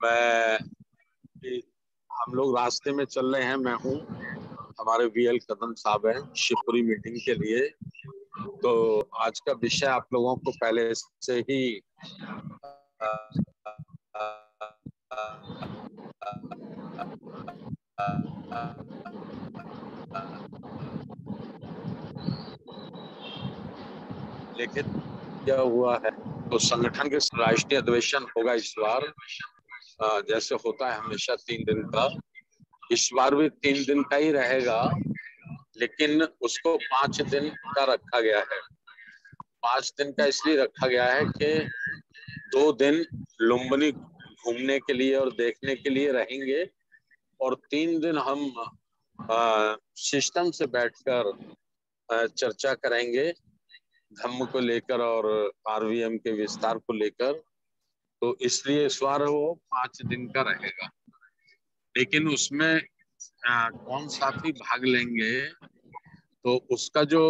मैं हम लोग रास्ते में चल रहे हैं। मैं हूँ, हमारे वीएल कदम साहब हैं शिवपुरी मीटिंग के लिए। तो आज का विषय आप लोगों को पहले से ही लिखित किया हुआ है। तो संगठन के राष्ट्रीय अधिवेशन होगा इस बार, जैसे होता है हमेशा 3 दिन का। इस बार भी 3 दिन का ही रहेगा, लेकिन उसको 5 दिन का रखा गया है। 5 दिन का इसलिए रखा गया है कि 2 दिन लुम्बिनी घूमने के लिए और देखने के लिए रहेंगे, और 3 दिन हम सिस्टम से बैठकर चर्चा करेंगे धम्म को लेकर और आरवीएम के विस्तार को लेकर। तो इसलिए इस बार वो 5 दिन का रहेगा। लेकिन उसमें कौन साथी भाग लेंगे, तो उसका जो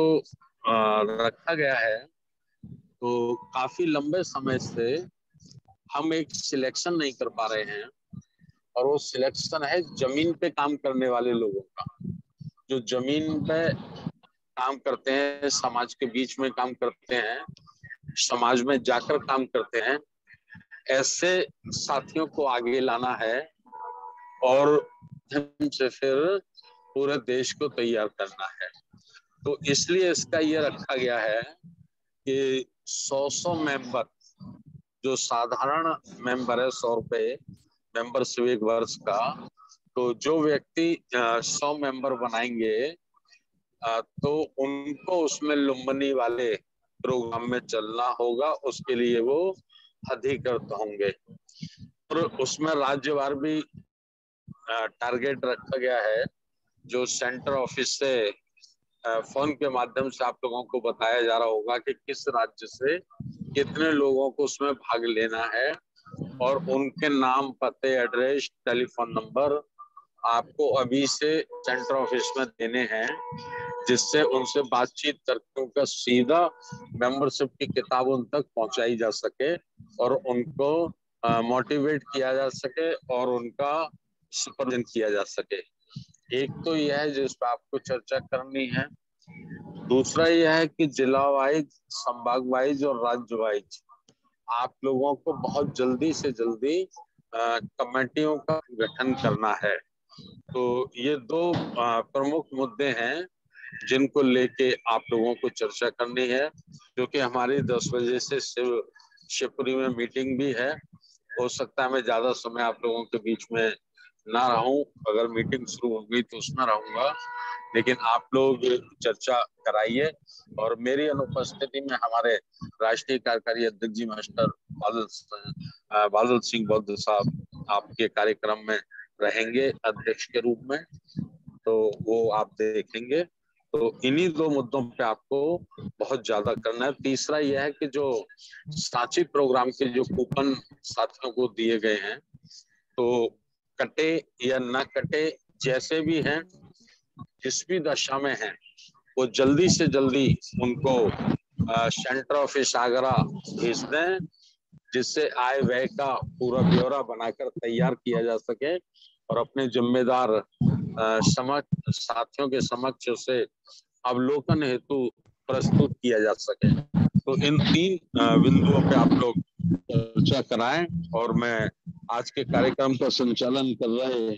रखा गया है, तो काफी लंबे समय से हम एक सिलेक्शन नहीं कर पा रहे हैं। और वो सिलेक्शन है जमीन पे काम करने वाले लोगों का, जो जमीन पे काम करते हैं, समाज के बीच में काम करते हैं, समाज में जाकर काम करते हैं। ऐसे साथियों को आगे लाना है और से फिर पूरे देश को तैयार करना है। तो इसलिए इसका ये रखा गया है कि 100 मेंबर, जो साधारण मेंबर है, 100 रुपए मेंबरशिप 1 वर्ष का, तो जो व्यक्ति 100 मेंबर बनाएंगे, तो उनको उसमें लुम्बिनी वाले प्रोग्राम में चलना होगा। उसके लिए वो अधिकृत होंगे। और उसमें राज्यवार भी टारगेट रखा गया है, जो सेंटर ऑफिस से फोन के माध्यम से आप लोगों को बताया जा रहा होगा कि किस राज्य से कितने लोगों को उसमें भाग लेना है, और उनके नाम, पते, एड्रेस, टेलीफोन नंबर आपको अभी से सेंटर ऑफिस में देने हैं, जिससे उनसे बातचीत करके उनका सीधा मेंबरशिप की किताब उन तक पहुंचाई जा सके और उनको मोटिवेट किया जा सके और उनका सुपरविजन किया जा सके। एक तो यह है जिस पर आपको चर्चा करनी है। दूसरा यह है कि जिला वाइज, संभाग वाइज और राज्य वाइज आप लोगों को बहुत जल्दी से जल्दी कमेटियों का गठन करना है। तो ये 2 प्रमुख मुद्दे हैं जिनको लेके आप लोगों को चर्चा करनी है, क्योंकि हमारी 10 बजे से शिवपुरी में मीटिंग भी है। हो सकता है मैं ज्यादा समय आप लोगों के बीच में ना रहूं। अगर मीटिंग शुरू हो गई तो उसमें रहूंगा, लेकिन आप लोग चर्चा कराइए। और मेरी अनुपस्थिति में हमारे राष्ट्रीय कार्यकारी अध्यक्ष जी मास्टर बादल सिंह बौद्ध साहब आपके कार्यक्रम में रहेंगे अध्यक्ष के रूप में, तो वो आप देखेंगे। तो इन्हीं 2 मुद्दों पे आपको बहुत ज्यादा करना है। तीसरा यह है कि जो सांची प्रोग्राम के जो कूपन साथियों को दिए गए हैं, तो कटे या न कटे, जैसे भी हैं, जिस भी दशा में हैं, वो जल्दी से जल्दी उनको सेंटर ऑफिस आगरा भेज दें, जिससे आय व्यय का पूरा ब्यौरा बनाकर तैयार किया जा सके और अपने जिम्मेदार साथियों के समक्ष उसे अवलोकन हेतु प्रस्तुत किया जा सके। तो इन 3 बिंदुओं पे आप लोग चर्चा कराएं। और मैं आज के कार्यक्रम का संचालन कर रहे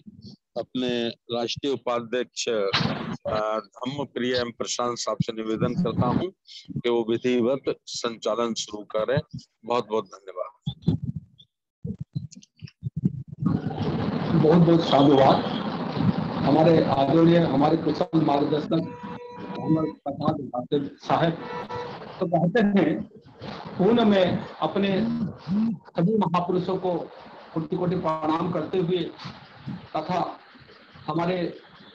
अपने राष्ट्रीय उपाध्यक्ष धम्म प्रिय एम प्रशांत साहब से निवेदन करता हूं कि वो विधिवत संचालन शुरू करें। बहुत बहुत धन्यवाद। बहुत बहुत साधुवाद। हमारे आदरणीय, हमारे कुशल मार्गदर्शक मोहम्मद प्रसाद साहब तो कहते हैं, पूर्ण में अपने सभी महापुरुषों को कोटि कोटि प्रणाम करते हुए तथा हमारे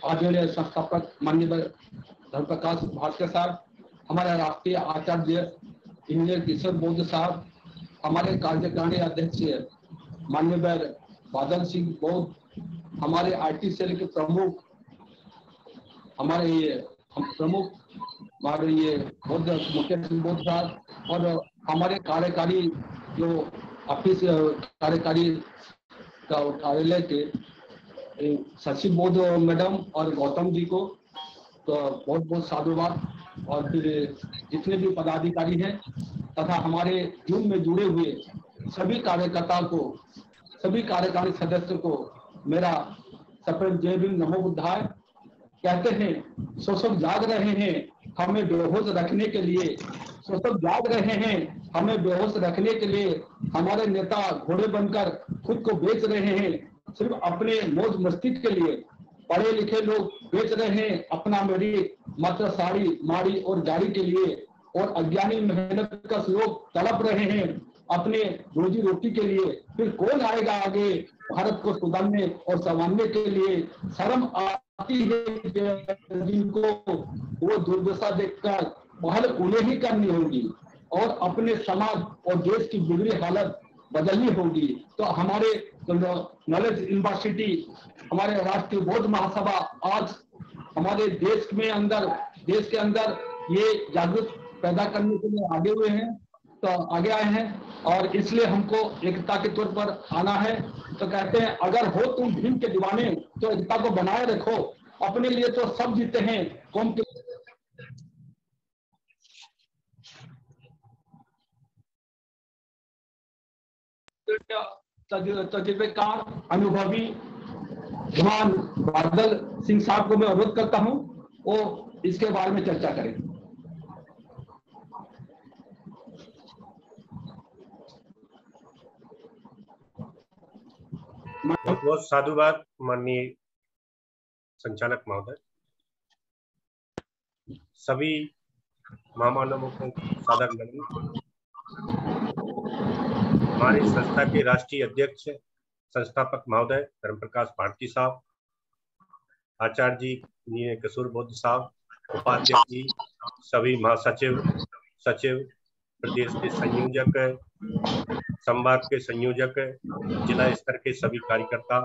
आदरणीय संस्थापक माननीय धर्मप्रकाश भारती साहब, हमारे राष्ट्रीय आचार्य इंजीनियर किशोर बौद्ध साहब, हमारे कार्यकारिणी अध्यक्ष माननीय बादल सिंह बौद्ध, हमारे आईटी सेल के प्रमुख, हमारे ये प्रमुख हमारे ये बौद्ध मुकेश बौद्ध साहब, और हमारे कार्यकारी जो ऑफिस कार्यकारी कार्यालय के शशि बोध मैडम और गौतम जी को तो बहुत बहुत साधुवाद, और फिर जितने भी पदाधिकारी हैं तथा हमारे जूम में जुड़े हुए सभी कार्यकर्ताओं को, सभी कार्यकारी सदस्यों को मेरा सप्रेम जय भीम, नमो बुद्धाय। कहते हैं सो सब जाग रहे हैं हमें बेहोश रखने के लिए, सो सब जाग रहे हैं हमें बेहोश रखने के लिए। हमारे नेता घोड़े बनकर खुद को बेच रहे हैं सिर्फ अपने मौज मस्ती के लिए। पढ़े लिखे लोग बेच रहे हैं अपना मेरी मात्र साड़ी माड़ी और गाड़ी के लिए, और अज्ञानी मेहनत का लोग तड़प रहे हैं अपने रोजी रोटी के लिए। फिर कौन आएगा आगे भारत को सुधारने और संवारने के लिए? शर्म आती है जिनको वो दुर्दशा देखकर पहल उन्हें ही करनी होगी और अपने समाज और देश की बिगड़ी हालत बदलनी होगी। तो हमारे नॉलेज यूनिवर्सिटी, हमारे राष्ट्रीय बौद्ध महासभा आज हमारे देश के अंदर ये जागरूक पैदा करने के लिए आगे हुए हैं, तो आगे आए हैं, और इसलिए हमको एकता के तौर पर आना है। तो कहते हैं अगर हो तुम भीम के दीवाने तो एकता को बनाए रखो, अपने लिए तो सब जीते हैं, कौम के तजुर्बेकार अनुभवी जवान बादल सिंह साहब को मैं अनुरोध करता हूं वो इसके बारे में चर्चा करें। बहुत बहुत साधुवाद माननीय संचालक महोदय। सभी महामानवों को सादर नमन। हमारी संस्था के राष्ट्रीय अध्यक्ष संस्थापक महोदय धर्म प्रकाश भारती साहब, आचार्य जी कसूर बुद्ध साहब, उपाध्यक्ष जी, सभी महासचिव, सचिव, प्रदेश के संयोजक, संभाग के संयोजक, जिला स्तर के सभी कार्यकर्ता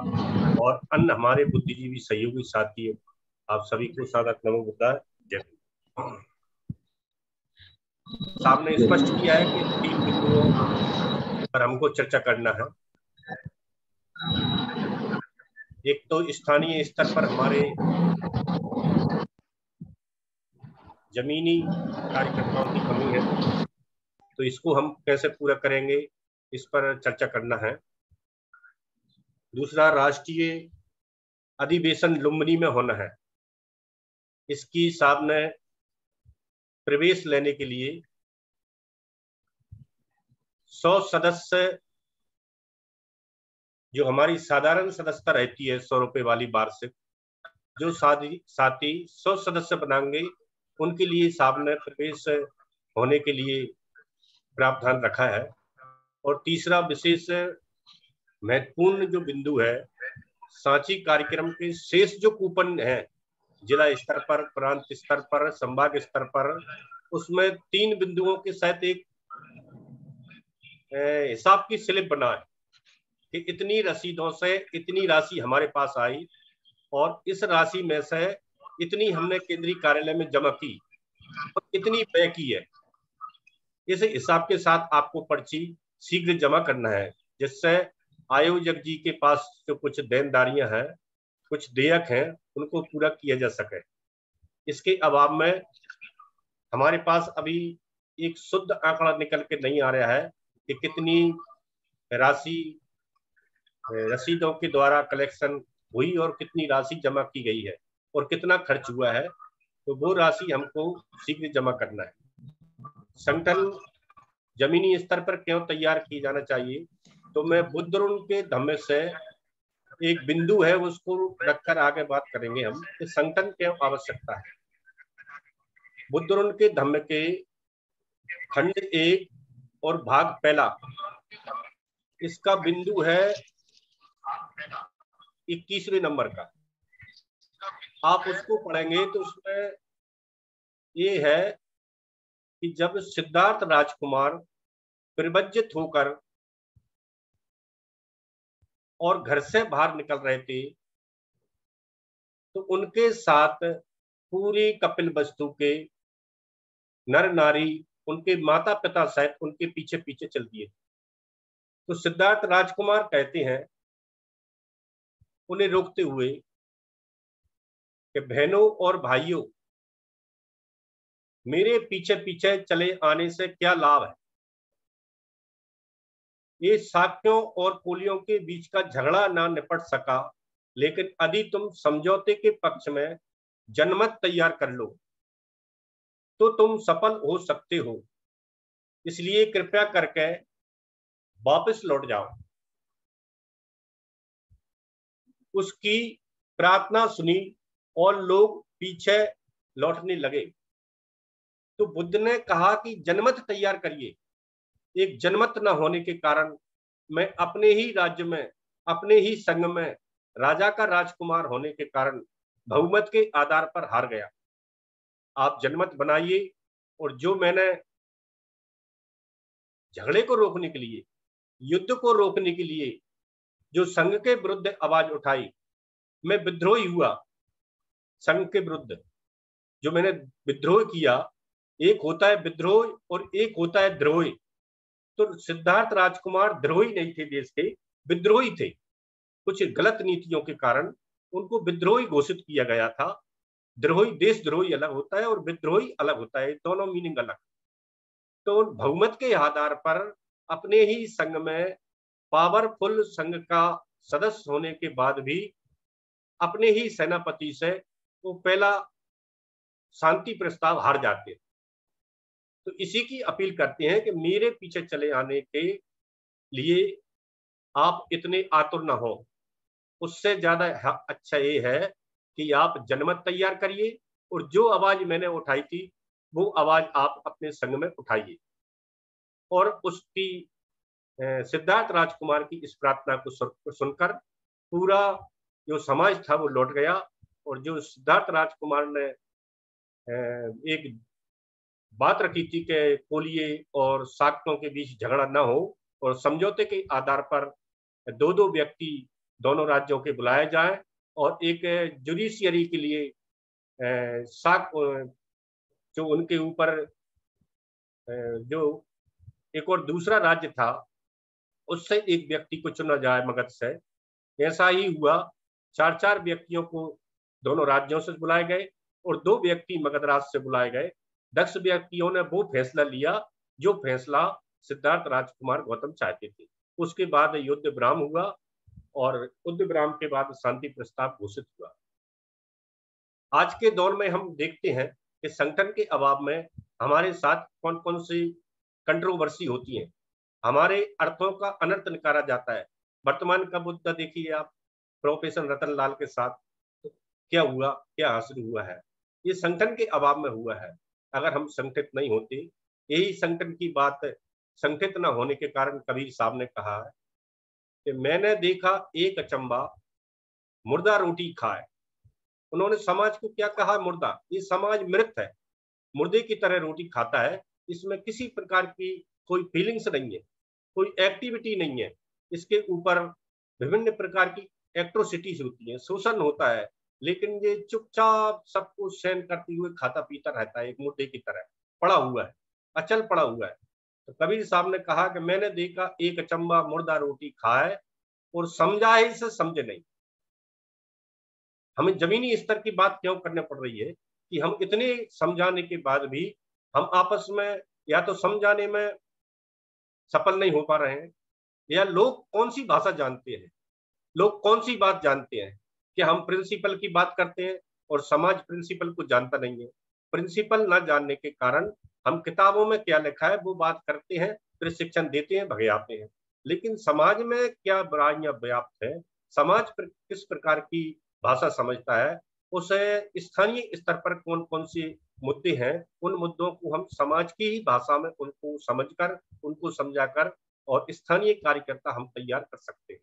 और अन्य हमारे बुद्धिजीवी सहयोगी साथी, आप सभी को सादर नमो बुद्धाय जय हिंद। साहब ने स्पष्ट किया है कि 3 बिंदुओं पर हमको चर्चा करना है। एक तो स्थानीय स्तर पर हमारे जमीनी कार्यकर्ताओं की कमी है, तो इसको हम कैसे पूरा करेंगे, इस पर चर्चा करना है। दूसरा, राष्ट्रीय अधिवेशन लुम्बिनी में होना है, इसकी साहब ने प्रवेश लेने के लिए 100 सदस्य, जो हमारी साधारण सदस्यता रहती है 100 रुपए वाली वार्षिक, जो साथी 100 सदस्य बनाएंगे उनके लिए साहब ने प्रवेश होने के लिए प्रावधान रखा है। और तीसरा विशेष महत्वपूर्ण जो बिंदु है, सांची कार्यक्रम के शेष जो कूपन है जिला स्तर पर, प्रांत स्तर पर, संभाग स्तर पर, उसमें 3 बिंदुओं के साथ एक हिसाब की स्लिप बनाए कि इतनी रसीदों से इतनी राशि हमारे पास आई और इस राशि में से इतनी हमने केंद्रीय कार्यालय में जमा की और इतनी व्यय की है। इस हिसाब के साथ आपको पर्ची शीघ्र जमा करना है, जिससे आयोजक जी के पास जो कुछ देनदारियां हैं, कुछ देयक हैं, उनको पूरा किया जा सके। इसके अभाव में हमारे पास अभी एक शुद्ध आंकड़ा निकल के नहीं आ रहा है कि कितनी राशि रसीदों के द्वारा कलेक्शन हुई और कितनी राशि जमा की गई है और कितना खर्च हुआ है, तो वो राशि हमको शीघ्र जमा करना है। संगठन जमीनी स्तर पर क्यों तैयार किया जाना चाहिए, तो मैं बुद्धरुन के धम्म से एक बिंदु है उसको रखकर आगे बात करेंगे हम कि संगठन क्यों आवश्यकता है। बुद्धरुन के धम्म के खंड 1 और भाग 1, इसका बिंदु है 21वें नंबर का। आप उसको पढ़ेंगे तो उसमें ये है कि जब सिद्धार्थ राजकुमार प्रवज्जित होकर और घर से बाहर निकल रहे थे, तो उनके साथ पूरी कपिलवस्तु के नर नारी, उनके माता पिता सहित उनके पीछे पीछे चल दिए। तो सिद्धार्थ राजकुमार कहते हैं उन्हें रोकते हुए कि बहनों और भाइयों, मेरे पीछे पीछे चले आने से क्या लाभ है। ये शाक्यों और कोलियों के बीच का झगड़ा ना निपट सका, लेकिन यदि तुम समझौते के पक्ष में जनमत तैयार कर लो तो तुम सफल हो सकते हो। इसलिए कृपया करके वापस लौट जाओ। उसकी प्रार्थना सुनी और लोग पीछे लौटने लगे। तो बुद्ध ने कहा कि जनमत तैयार करिए। एक जनमत न होने के कारण मैं अपने ही राज्य में, अपने ही संघ में राजा का राजकुमार होने के कारण बहुमत के आधार पर हार गया। आप जनमत बनाइए, और जो मैंने झगड़े को रोकने के लिए, युद्ध को रोकने के लिए जो संघ के विरुद्ध आवाज उठाई, मैं विद्रोही हुआ संघ के विरुद्ध। जो मैंने विद्रोह किया, एक होता है विद्रोह और एक होता है द्रोह। तो सिद्धार्थ राजकुमार द्रोही नहीं थे, देश के विद्रोही थे। कुछ गलत नीतियों के कारण उनको विद्रोही घोषित किया गया था। द्रोही, देशद्रोही अलग होता है और विद्रोही अलग होता है, दोनों मीनिंग अलग। तो बहुमत के आधार पर अपने ही संघ में, पावरफुल संघ का सदस्य होने के बाद भी अपने ही सेनापति से वो पहला शांति प्रस्ताव हार जाते। तो इसी की अपील करते हैं कि मेरे पीछे चले आने के लिए आप इतने आतुर न हो। उससे ज्यादा अच्छा ये है कि आप जनमत तैयार करिए, और जो आवाज मैंने उठाई थी वो आवाज आप अपने संघ में उठाइए। और उसकी सिद्धार्थ राजकुमार की इस प्रार्थना को सुनकर पूरा जो समाज था वो लौट गया। और जो सिद्धार्थ राजकुमार ने एक बात रखी थी कि कोलिये और शाक्यों के बीच झगड़ा न हो और समझौते के आधार पर दो दो व्यक्ति दोनों राज्यों के बुलाए जाएं, और एक जुडिशियरी के लिए शाक जो उनके ऊपर जो एक और दूसरा राज्य था उससे एक व्यक्ति को चुना जाए मगध से। ऐसा ही हुआ। 4 व्यक्तियों को दोनों राज्यों से बुलाए गए और 2 व्यक्ति मगध राज्य से बुलाए गए। 10 व्यक्तियों ने वो फैसला लिया जो फैसला सिद्धार्थ राजकुमार गौतम चाहते थे। उसके बाद युद्ध विराम हुआ और युद्ध विराम के बाद शांति प्रस्ताव घोषित हुआ। आज के दौर में हम देखते हैं कि संगठन के अभाव में हमारे साथ कौन कौन सी कंट्रोवर्सी होती है, हमारे अर्थों का अनर्थ निकाला जाता है। वर्तमान का मुद्दा देखिए आप, प्रोफेसर रतन लाल के साथ क्या हुआ, क्या हासिल हुआ है, ये संगठन के अभाव में हुआ है। अगर हम संगठित नहीं होते, यही संगठन की बात संगठित न होने के कारण कबीर साहब ने कहा है कि मैंने देखा एक अचंबा मुर्दा रोटी खाए। उन्होंने समाज को क्या कहा? मुर्दा। ये समाज मृत है, मुर्दे की तरह रोटी खाता है। इसमें किसी प्रकार की कोई फीलिंग्स नहीं है, कोई एक्टिविटी नहीं है। इसके ऊपर विभिन्न प्रकार की एट्रोसिटीज होती है, शोषण होता है, लेकिन ये चुपचाप सबको सहन करते हुए खाता पीता रहता है, एक मुर्दे की तरह पड़ा हुआ है, अचल पड़ा हुआ है। तो कबीर साहब ने कहा कि मैंने देखा एक अचंबा मुर्दा रोटी खाए और समझा है इसे समझे नहीं। हमें जमीनी स्तर की बात क्यों करने पड़ रही है कि हम इतने समझाने के बाद भी हम आपस में या तो समझाने में सफल नहीं हो पा रहे हैं, या लोग कौन सी भाषा जानते हैं, लोग कौन सी बात जानते हैं कि हम प्रिंसिपल की बात करते हैं और समाज प्रिंसिपल को जानता नहीं है। प्रिंसिपल ना जानने के कारण हम किताबों में क्या लिखा है वो बात करते हैं, प्रशिक्षण देते हैं, भगे आते हैं। लेकिन समाज में क्या बुराइयां व्याप्त है, समाज किस प्रकार की भाषा समझता है, उसे स्थानीय स्तर पर कौन कौन से मुद्दे हैं, उन मुद्दों को हम समाज की ही भाषा में उनको समझकर, उनको समझाकर और स्थानीय कार्यकर्ता हम तैयार कर सकते हैं।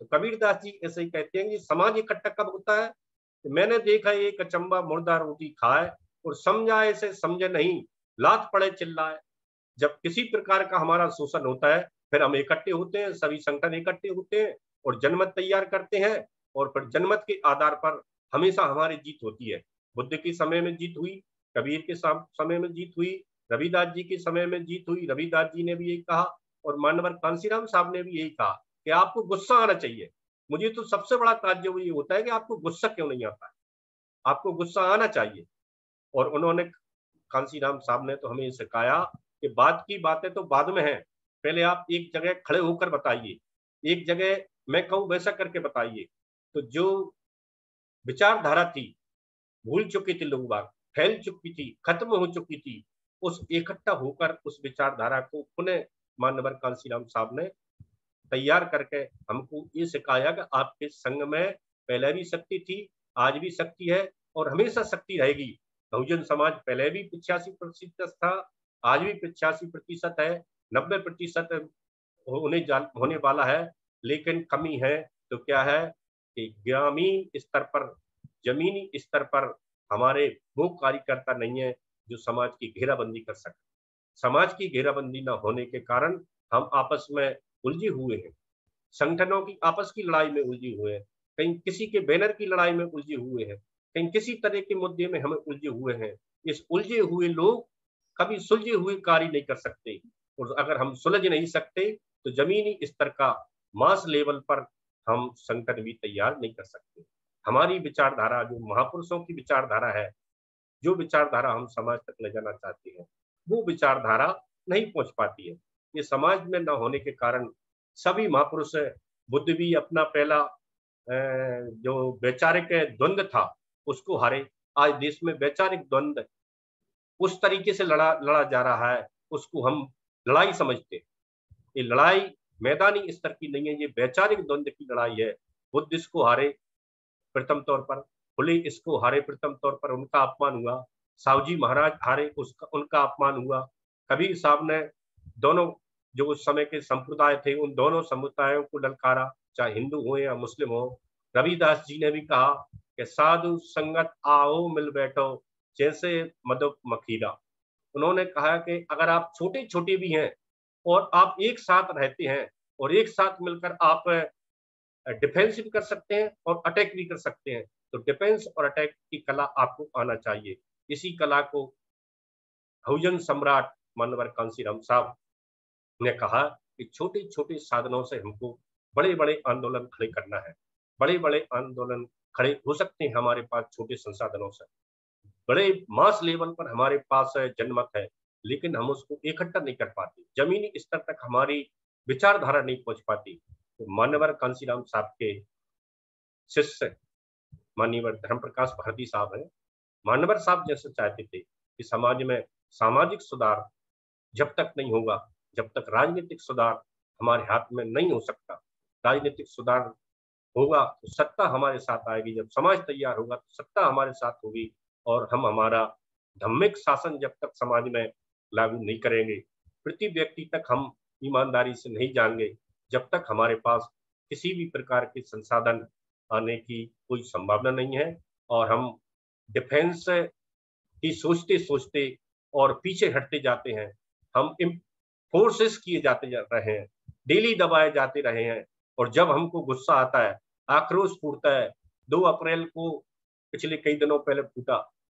तो कबीरदास जी ऐसे ही कहते हैं कि समाज इकट्ठा कब होता है? तो मैंने देखा एक अचंबा मुर्दा रोटी खाए और समझा ऐसे समझे नहीं, लात पड़े चिल्लाए। जब किसी प्रकार का हमारा शोषण होता है फिर हम इकट्ठे होते हैं, सभी संगठन इकट्ठे होते हैं और जनमत तैयार करते हैं, और फिर जनमत के आधार पर हमेशा हमारी जीत होती है। बुद्ध के समय में जीत हुई, कबीर के समय में जीत हुई, रविदास जी के समय में जीत हुई। रविदास जी ने भी यही कहा और मानवर कांसीराम साहब ने भी यही कहा कि आपको गुस्सा आना चाहिए, मुझे तो सबसे बड़ा ताज्जुब ये होता है कि आपको गुस्सा क्यों नहीं आता है, आपको गुस्सा आना चाहिए। और उन्होंने, कांसीराम साहब ने तो हमें सिखाया कि बाद की बातें तो बाद में है, पहले आप एक जगह खड़े होकर बताइए, एक जगह मैं कहूँ वैसा करके बताइए। तो जो विचारधारा थी, भूल चुके थे लोग बाग, फैल चुकी थी, खत्म हो चुकी थी, उस इकट्ठा होकर उस विचारधारा को पुनः मानवर कांसीराम साहब ने तैयार करके हमको ये सिखाया कि आपके संघ में पहले भी शक्ति थी, आज भी शक्ति है और हमेशा शक्ति रहेगी। बहुजन समाज पहले भी 85% था, आज भी 85% है, 90% होने वाला है। लेकिन कमी है तो क्या है कि ग्रामीण स्तर पर, जमीनी स्तर पर हमारे वो कार्यकर्ता नहीं है जो समाज की घेराबंदी कर सके। समाज की घेराबंदी न होने के कारण हम आपस में उलझे हुए हैं, संगठनों की आपस की लड़ाई में उलझे हुए हैं, कहीं किसी के बैनर की लड़ाई में उलझे हुए हैं, कहीं किसी तरह के मुद्दे में हमें उलझे हुए हैं। इस उलझे हुए लोग कभी सुलझे हुए कार्य नहीं कर सकते, और अगर हम सुलझ नहीं सकते तो जमीनी स्तर का मास लेवल पर हम संगठन भी तैयार नहीं कर सकते। हमारी विचारधारा जो महापुरुषों की विचारधारा है, जो विचारधारा हम समाज तक ले जाना चाहते हैं, वो विचारधारा नहीं पहुंच पाती है। ये समाज में न होने के कारण सभी महापुरुष, बुद्ध भी अपना पहला जो वैचारिक द्वंद्व था उसको हारे। आज देश में वैचारिक द्वंद्व उस तरीके से लड़ा जा रहा है, उसको हम लड़ाई समझते हैं। ये लड़ाई मैदानी स्तर की नहीं है, ये वैचारिक द्वंद्व की लड़ाई है। बुद्ध इसको हारे प्रथम तौर पर, फुले इसको हारे प्रथम तौर पर, उनका अपमान हुआ। साहू जी महाराज हारे, उसका उनका अपमान हुआ। कबीर साहब ने दोनों जो उस समय के संप्रदाय थे उन दोनों समुदायों को ललकारा, चाहे हिंदू हो या मुस्लिम हो। रविदास जी ने भी कहा कि साधु संगत आओ मिल बैठो जैसे मधु मखीरा। उन्होंने कहा कि अगर आप छोटे छोटे भी हैं और आप एक साथ रहते हैं और एक साथ मिलकर आप डिफेंस भी कर सकते हैं और अटैक भी कर सकते हैं, तो डिफेंस और अटैक की कला आपको आना चाहिए। इसी कला को बहुजन सम्राट मानवर कांसीराम साहब ने कहा कि छोटे छोटे साधनों से हमको बड़े बड़े आंदोलन खड़े करना है। बड़े बड़े आंदोलन खड़े हो सकते हैं हमारे पास छोटे संसाधनों से, बड़े मास लेवल पर हमारे पास जनमत है, लेकिन हम उसको इकट्ठा नहीं कर पाते, जमीनी स्तर तक हमारी विचारधारा नहीं पहुंच पाती। तो मानवर कांसीराम साहब के शिष्य माननीय धर्म प्रकाश भारती साहब है। मानवर साहब जैसे चाहते थे कि समाज में सामाजिक सुधार जब तक नहीं होगा, जब तक राजनीतिक सुधार हमारे हाथ में नहीं हो सकता। राजनीतिक सुधार होगा तो सत्ता हमारे साथ आएगी, जब समाज तैयार होगा तो सत्ता हमारे साथ होगी। और हम हमारा धार्मिक शासन जब तक समाज में लागू नहीं करेंगे, प्रति व्यक्ति तक हम ईमानदारी से नहीं जाएंगे, जब तक हमारे पास किसी भी प्रकार के संसाधन आने की कोई संभावना नहीं है। और हम डिफेंस की सोचते सोचते और पीछे हटते जाते हैं, हम फोर्सेस किए जाते जा रहे हैं, डेली दबाए जाते रहे हैं। और जब हमको गुस्सा आता है, आक्रोश फूटता है, 2 अप्रैल को पिछले कई दिनों पहले फूटा,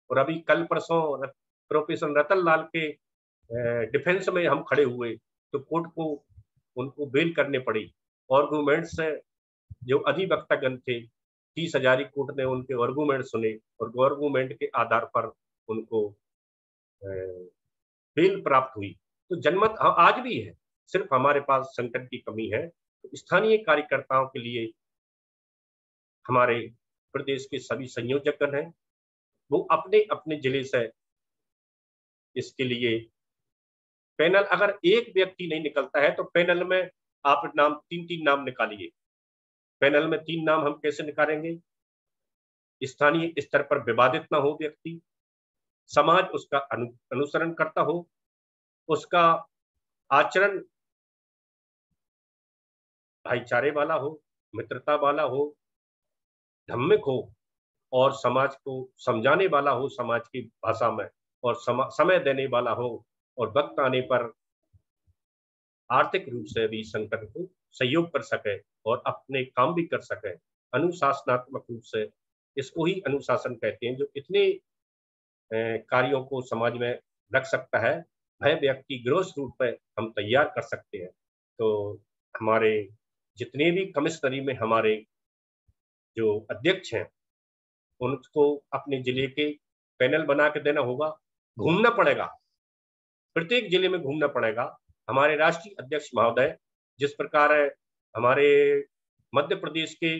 और अभी कल परसों प्रोफेसर रतन लाल के डिफेंस में हम खड़े हुए तो कोर्ट को उनको बेल करने पड़ी। आर्गूमेंट्स जो अधिवक्तागण थे 30 हजारी कोर्ट ने उनके आर्गूमेंट सुने और आर्गूमेंट के आधार पर उनको बेल प्राप्त हुई। तो जनमत आज भी है, सिर्फ हमारे पास संगठन की कमी है। तो स्थानीय कार्यकर्ताओं के लिए हमारे प्रदेश के सभी संयोजकगण हैं, वो अपने अपने जिले से इसके लिए पैनल, अगर एक व्यक्ति नहीं निकलता है तो पैनल में आप नाम 3-3 नाम निकालिए। पैनल में 3 नाम हम कैसे निकालेंगे? स्थानीय स्तर पर विवादित ना हो व्यक्ति, समाज उसका अनुसरण करता हो, उसका आचरण भाईचारे वाला हो, मित्रता वाला हो, धार्मिक हो और समाज को समझाने वाला हो समाज की भाषा में, और समय देने वाला हो, और वक्त आने पर आर्थिक रूप से भी संगठन को सहयोग कर सके और अपने काम भी कर सके। अनुशासनात्मक रूप से, इसको ही अनुशासन कहते हैं, जो इतने कार्यों को समाज में रख सकता है, वह व्यक्ति ग्रोस रूप में हम तैयार कर सकते हैं। तो हमारे जितने भी कमिश्नरी में हमारे जो अध्यक्ष हैं उनको अपने जिले के पैनल बना के देना होगा, घूमना पड़ेगा, प्रत्येक जिले में घूमना पड़ेगा। हमारे राष्ट्रीय अध्यक्ष महोदय जिस प्रकार हमारे मध्य प्रदेश के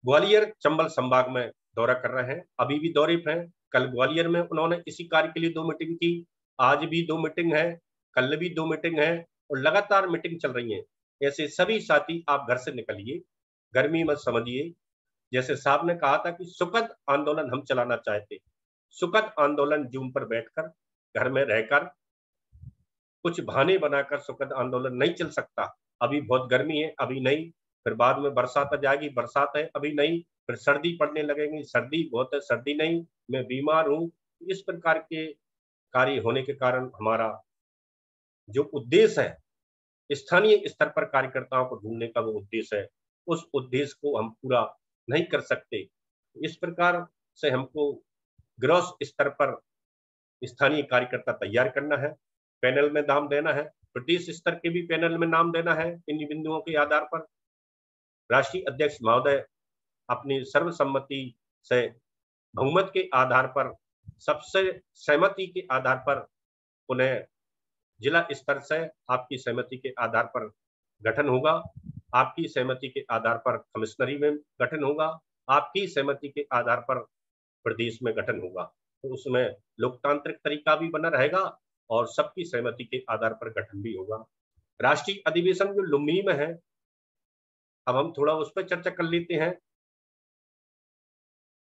ग्वालियर चंबल संभाग में दौरा कर रहे हैं, अभी भी दौरे पे हैं। कल ग्वालियर में उन्होंने इसी कार्य के लिए 2 मीटिंग की, आज भी 2 मीटिंग है, कल भी 2 मीटिंग है और लगातार मीटिंग चल रही है। ऐसे सभी साथी आप घर से निकलिए, गर्मी मत समझिए। जैसे साहब ने कहा था कि सुखद आंदोलन हम चलाना चाहते, सुखद आंदोलन जून पर बैठकर घर में रहकर कुछ बहाने बनाकर सुखद आंदोलन नहीं चल सकता। अभी बहुत गर्मी है, अभी नहीं, फिर बाद में बरसात आ जाएगी, बरसात है अभी नहीं, फिर सर्दी पड़ने लगेगी, सर्दी बहुत है, सर्दी नहीं, मैं बीमार हूं। इस प्रकार के कार्य होने के कारण हमारा जो उद्देश्य है स्थानीय स्तर पर कार्यकर्ताओं को ढूंढने का, वो उद्देश्य है, उस उद्देश्य को हम पूरा नहीं कर सकते। इस प्रकार से हमको ग्रॉस स्तर पर स्थानीय कार्यकर्ता तैयार करना है, पैनल में नाम देना है, प्रदेश स्तर के भी पैनल में नाम देना है। इन बिंदुओं के आधार पर राष्ट्रीय अध्यक्ष महोदय अपनी सर्वसम्मति से बहुमत के आधार पर, सबसे सहमति के आधार पर उन्हें जिला स्तर से आपकी सहमति के आधार पर गठन होगा, आपकी सहमति के आधार पर कमिश्नरी में गठन होगा, आपकी सहमति के आधार पर प्रदेश में गठन होगा। तो उसमें लोकतांत्रिक तरीका भी बना रहेगा और सबकी सहमति के आधार पर गठन भी होगा। राष्ट्रीय अधिवेशन जो लुम्बिनी में है, अब हम थोड़ा उस पर चर्चा कर लेते हैं।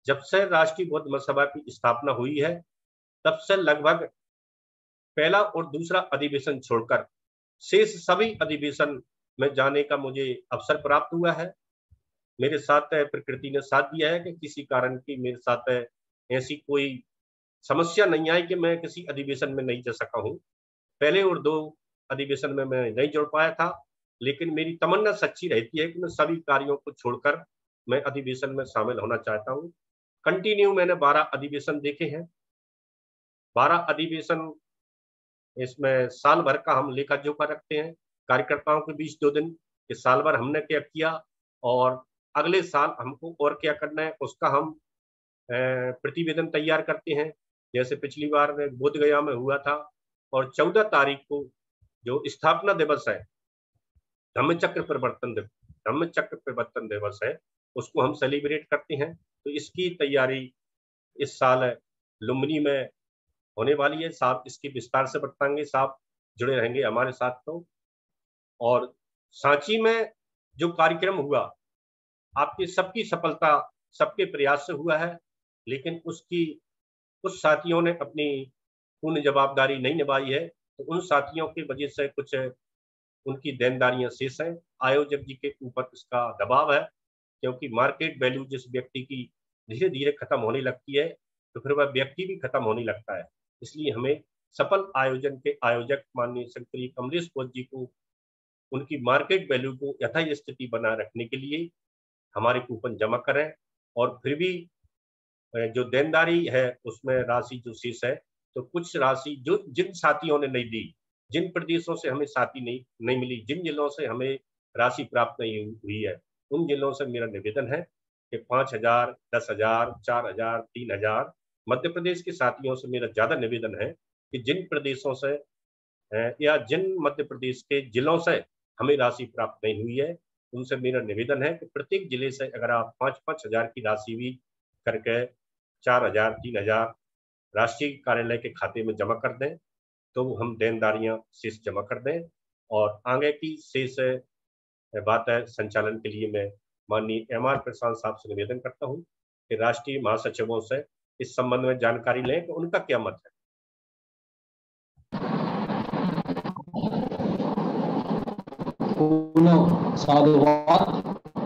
जब से राष्ट्रीय बौद्ध महासभा की स्थापना हुई है, तब से लगभग पहला और दूसरा अधिवेशन छोड़कर शेष सभी अधिवेशन में जाने का मुझे अवसर प्राप्त हुआ है। मेरे साथ प्रकृति ने साथ दिया है कि किसी कारण की मेरे साथ ऐसी कोई समस्या नहीं आई कि मैं किसी अधिवेशन में नहीं जा सका हूँ। पहले और 2 अधिवेशन में मैं नहीं जुड़ पाया था, लेकिन मेरी तमन्ना सच्ची रहती है कि मैं सभी कार्यों को छोड़कर मैं अधिवेशन में शामिल होना चाहता हूँ। कंटिन्यू मैंने 12 अधिवेशन देखे हैं, 12 अधिवेशन, इसमें साल भर का हम लेखा जोखा रखते हैं कार्यकर्ताओं के बीच 2 दिन कि साल भर हमने क्या किया और अगले साल हमको और क्या करना है, उसका हम प्रतिवेदन तैयार करते हैं। जैसे पिछली बार बोध गया में हुआ था और 14 तारीख को जो स्थापना दिवस है, धम्मचक्र परिवर्तन दिवस है, उसको हम सेलिब्रेट करते हैं। तो इसकी तैयारी इस साल लुम्बिनी में होने वाली है। साहब इसकी विस्तार से बताएंगे, साहब जुड़े रहेंगे हमारे साथ। तो और सांची में जो कार्यक्रम हुआ, आपकी सबकी सफलता सबके प्रयास से हुआ है, लेकिन उसकी कुछ साथियों ने अपनी पूर्ण जवाबदारी नहीं निभाई है। तो उन साथियों की वजह से कुछ उनकी देनदारियां शेष हैं। आयोजक जी के ऊपर इसका दबाव है, क्योंकि मार्केट वैल्यू जिस व्यक्ति की धीरे धीरे खत्म होने लगती है, तो फिर वह व्यक्ति भी खत्म होने लगता है। इसलिए हमें सफल आयोजन के आयोजक माननीय श्री कमलेश कोच जी को उनकी मार्केट वैल्यू को यथास्थिति बनाए रखने के लिए हमारे कूपन जमा करें, और फिर भी जो देनदारी है उसमें राशि जो शेष है, तो कुछ राशि जो जिन साथियों ने नहीं दी, जिन प्रदेशों से हमें साथी नहीं मिली, जिन जिलों से हमें राशि प्राप्त नहीं हुई है, उन जिलों से मेरा निवेदन है कि 5,000, 10,000, 4,000, 3,000 मध्य प्रदेश के साथियों से मेरा ज्यादा निवेदन है कि जिन प्रदेशों से या जिन मध्य प्रदेश के जिलों से हमें राशि प्राप्त नहीं हुई है, उनसे मेरा निवेदन है कि प्रत्येक जिले से अगर आप 5-5 हजार की राशि भी करके 4,000, 3,000 राष्ट्रीय कार्यालय के खाते में जमा कर दें, तो हम देनदारियां शेष जमा कर दें। और आगे की शेष बात है संचालन के लिए मैं माननीय MR प्रसाद साहब से निवेदन करता हूं कि राष्ट्रीय महासचिवों से इस संबंध में जानकारी लें कि उनका क्या मत है। साधुवाद।